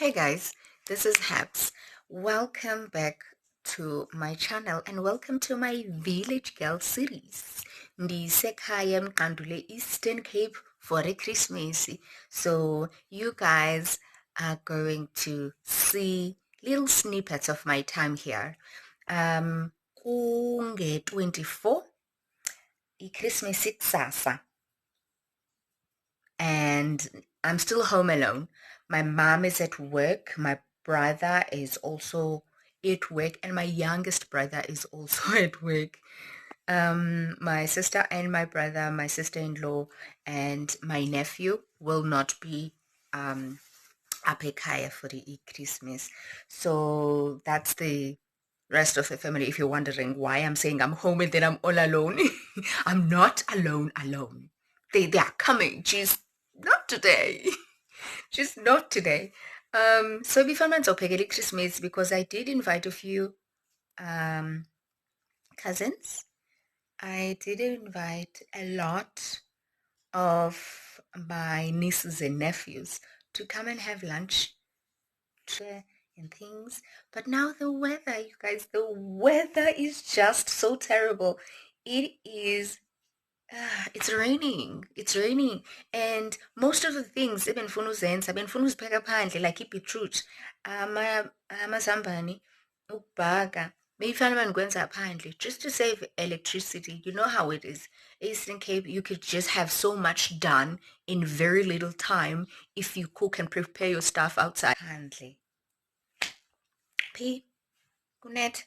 Hey guys, this is Haps. Welcome back to my channel and welcome to my Village Girl series. Ndisekhaya Mqanduli Eastern Cape for a Christmas. So you guys are going to see little snippets of my time here. Kunge 24 Christmas kusasa, and I'm still home alone. My mom is at work, my brother is also at work, and my youngest brother is also at work. My sister and my brother, my sister-in-law, and my nephew will not be up at Kaya for the Christmas. So that's the rest of the family. If you're wondering why I'm saying I'm home and then I'm all alone, I'm not alone. They are coming. Just not today. Just not today. So before Manzopegeli Christmas, because I did invite a few um cousins. I did invite a lot of my nieces and nephews to come and have lunch and things. But now the weather, you guys, the weather is just so terrible. It is it's raining. It's raining. And most of the things ebengifuna uzenza, bengifuna uzipheka phandle like ibhitruthi, amazambane, ukubhaka. Beyifana ngikwenza phandle just to save electricity. You know how it is. Eastern Cape, you could just have so much done in very little time if you cook and prepare your stuff outside. Phandle. P. Kunet.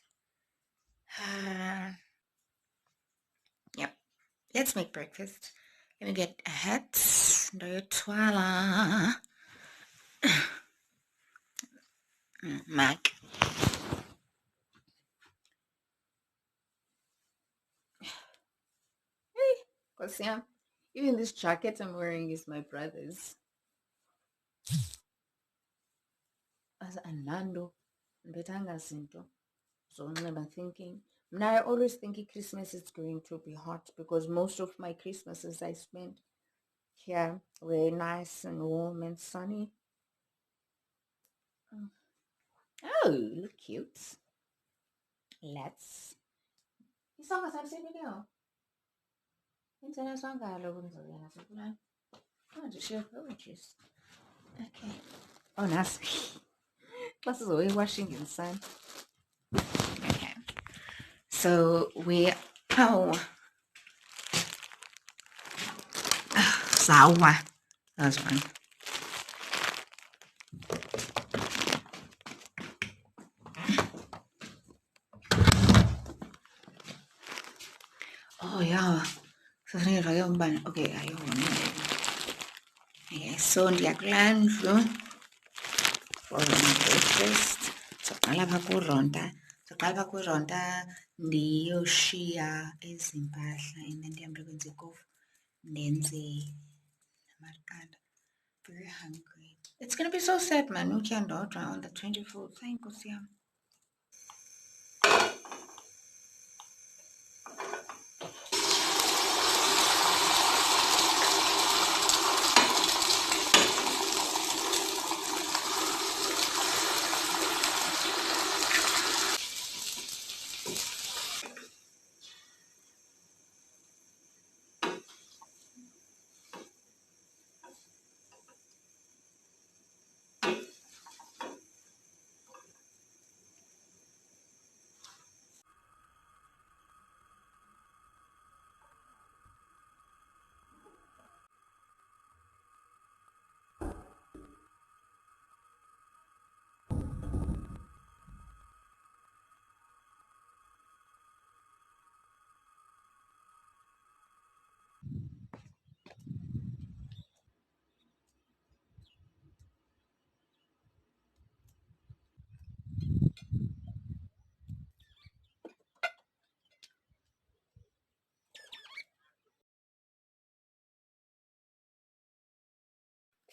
Yep. Let's make breakfast. Let me get a hat. Ndoyothwala. Mac. Hey, because yeah, even this jacket I'm wearing is my brother's. As Anando, Betanga Sinto. So I'm thinking. Now I always think Christmas is going to be hot because most of my Christmases I spent here were nice and warm and sunny. Oh, look cute. Let's. Isonga samsebenyo. Internet songa lokunzogena sekula. Oh, just share just. Okay. Oh, nice. Plus is always washing in the sun. Okay. So we oh sawa. That's one. Oh yeah. So okay, okay, so ndiyakulandlu for breakfast. Soqala pha kuronta. Soqala pha kuronta ndiyoshiya ezi mpahla and then ndihambe kwenza ikofu ndenze namaqanda. Very hungry. It's gonna be so sad, man. Mqanduli on the 24th. Thank Nkosi yami.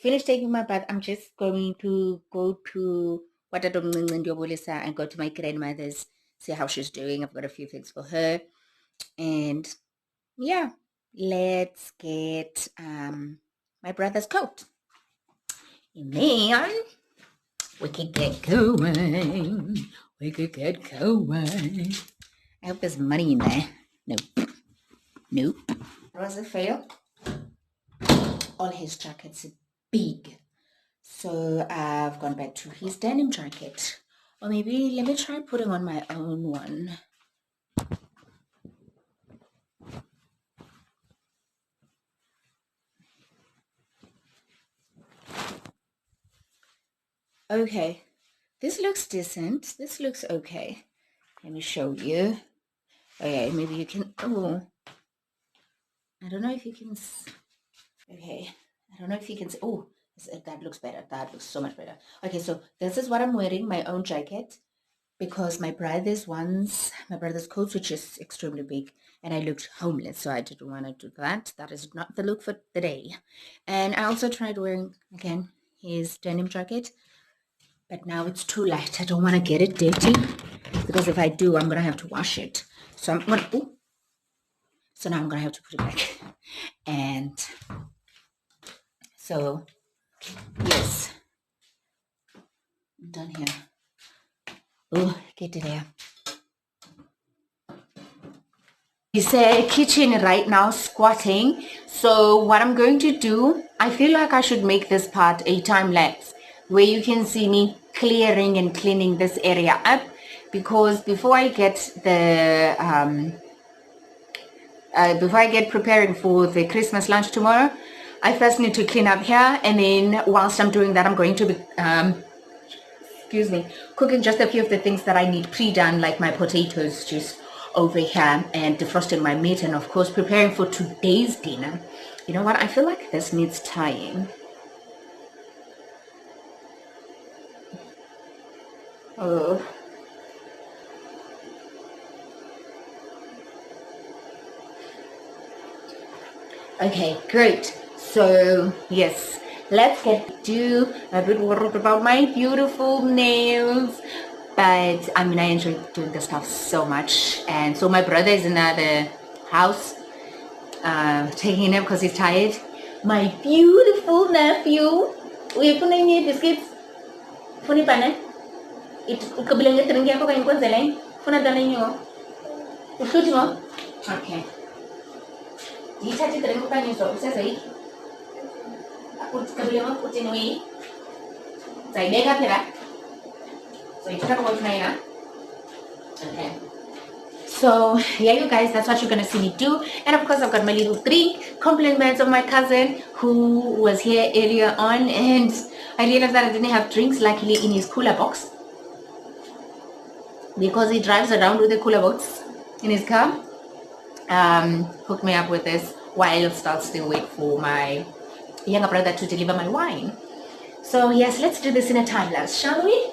Finish taking my bath. I'm just going to go to Watadomnindiobolisa and go to my grandmother's, see how she's doing. I've got a few things for her. And yeah, let's get my brother's coat. And then We could get going. We could get going. I hope there's money in there. Nope. Nope. Was a fail. All his jackets are big. So I've gone back to his denim jacket. Or maybe let me try putting on my own one. Okay. This looks decent. This looks okay. Let me show you. Okay, maybe you can... Oh. I don't know if you can... Okay. I don't know if you can... Oh, that looks better. That looks so much better. Okay, so this is what I'm wearing. My own jacket. Because my brother's coat, which is extremely big, and I looked homeless, so I didn't want to do that. That is not the look for the day. And I also tried wearing, again, his denim jacket, but now it's too light. I don't want to get it dirty, because if I do, I'm going to have to wash it. So now I'm going to have to put it back. And so, yes, I'm done here. Oh, get it there. He's kitchen right now, squatting. So what I'm going to do, I feel like I should make this part a time lapse where you can see me clearing and cleaning this area up, because before I get preparing for the Christmas lunch tomorrow, I first need to clean up here, and then whilst I'm doing that, I'm going to be cooking just a few of the things that I need pre-done, like my potatoes just over here, and defrosting my meat, and of course preparing for today's dinner. You know what? I feel like this needs tying. Oh. Okay, great. So yes, let's get to a bit worried about my beautiful nails, but I mean, I enjoy doing this stuff so much. And so my brother is in the house taking a nap because he's tired. My beautiful nephew, we're putting in biscuits. Funny pane. It kabilang ito rin ako kain ko zeleng. Funa dala niyo. Usuti mo. Okay. Di sa ito rin ko kain so isa sa ik. Ako kabilang ako tinui. Sa idea pira. So it's not working now. Okay. So yeah, you guys, that's what you're gonna see me do. And of course, I've got my little drink, compliments of my cousin who was here earlier on, and I realized that I didn't have drinks luckily in his cooler box, because he drives around with a cooler box in his car. Hooked me up with this while I'll still wait for my younger brother to deliver my wine. So yes, let's do this in a time lapse, shall we?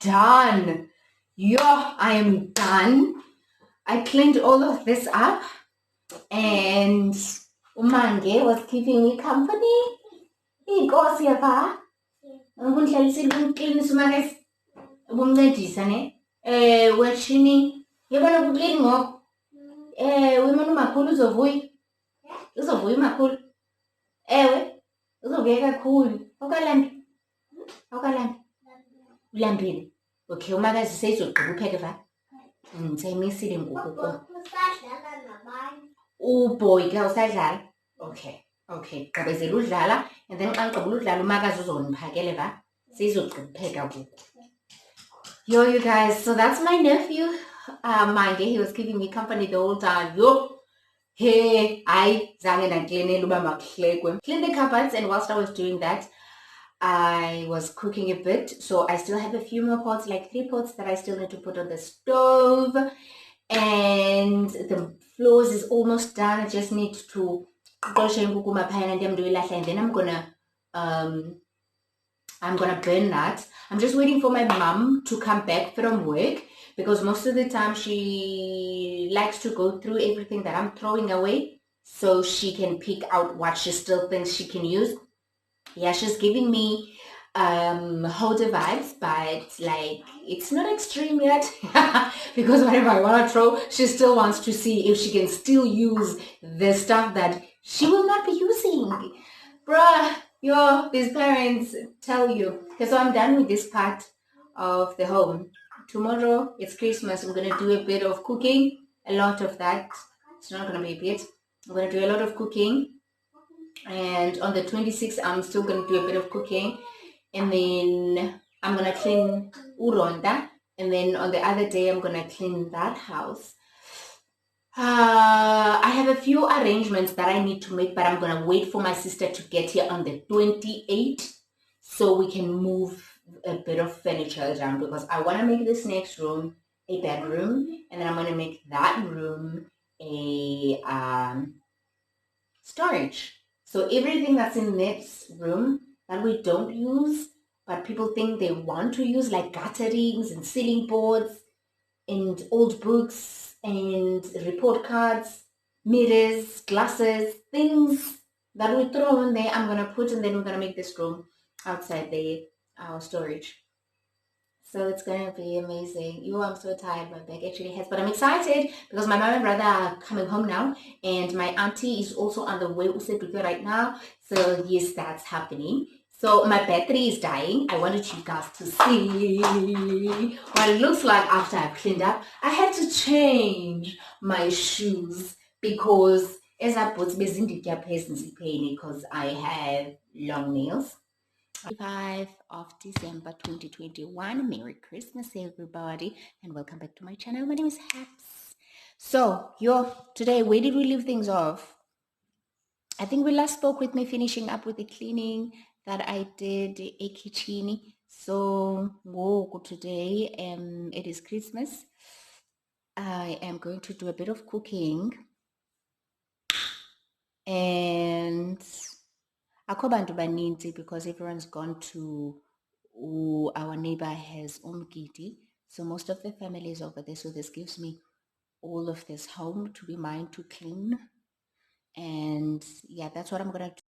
Done. Yo, I am done. I cleaned all of this up, and Umange was keeping me company. Inkosi yapha. Ngundlalisile umcleanisa uMange. Ubumncedisa ne? Weshini. Yabona kuclean ngoku. Wimana umakhulu uzovuya. Uzovuya umakhulu. Ewe. Uzovuya kakhulu. Awukalambi. Awukalambi. Ulambile. Okay, umakazi seyizogqiba upheke va. Ndisayimisile ngoku kum. Uboy ke usadlala. Okay, gqibezela udlala, and then xa ngigqibula udlala umakazi uzondiphakele va. Seyizogqiba upheka ngoku. Yo, you guys, so that's my nephew. Mange, he was keeping me company the whole time. Yo, hey, zange ndaklinela uba makuhlekwe. Clean the cupboards, and whilst I was doing that, I was cooking a bit. So I still have a few more pots, like 3 pots that I still need to put on the stove. And the floors is almost done. I just need to and then I'm gonna burn that. I'm just waiting for my mom to come back from work, because most of the time she likes to go through everything that I'm throwing away so she can pick out what she still thinks she can use. Yeah, she's giving me holder vibes, but like it's not extreme yet because whatever I want to throw, she still wants to see if she can still use the stuff that she will not be using. Bruh, yo, these parents tell you. Okay, so I'm done with this part of the home. Tomorrow it's Christmas. I'm gonna do a bit of cooking, a lot of that. It's not gonna be a bit. I'm gonna do a lot of cooking. And on the 26th, I'm still going to do a bit of cooking. And then I'm going to clean Uronda. And then on the other day, I'm going to clean that house. I have a few arrangements that I need to make, but I'm going to wait for my sister to get here on the 28th so we can move a bit of furniture around, because I want to make this next room a bedroom. And then I'm going to make that room a storage. So everything that's in this room that we don't use, but people think they want to use, like gutterings and ceiling boards and old books and report cards, mirrors, glasses, things that we throw in there, I'm going to put, and then we're going to make this room outside our storage. So it's going to be amazing. I'm so tired. My back actually hurts. But I'm excited because my mom and brother are coming home now. And my auntie is also on the way right now. So yes, that's happening. So my battery is dying. I wanted you guys to see what it looks like after I've cleaned up. I had to change my shoes because as I put because I have long nails. 5 of December 2021. Merry Christmas, everybody, and welcome back to my channel. My name is Haps. So, today, where did we leave things off? I think we last spoke with me finishing up with the cleaning that I did a kitchen. So, today, it is Christmas. I am going to do a bit of cooking, and akho bantu baninzi because everyone's gone to our neighbor has Mqanduli, so most of the family is over there. So this gives me all of this home to be mine to clean, and yeah, that's what I'm gonna do.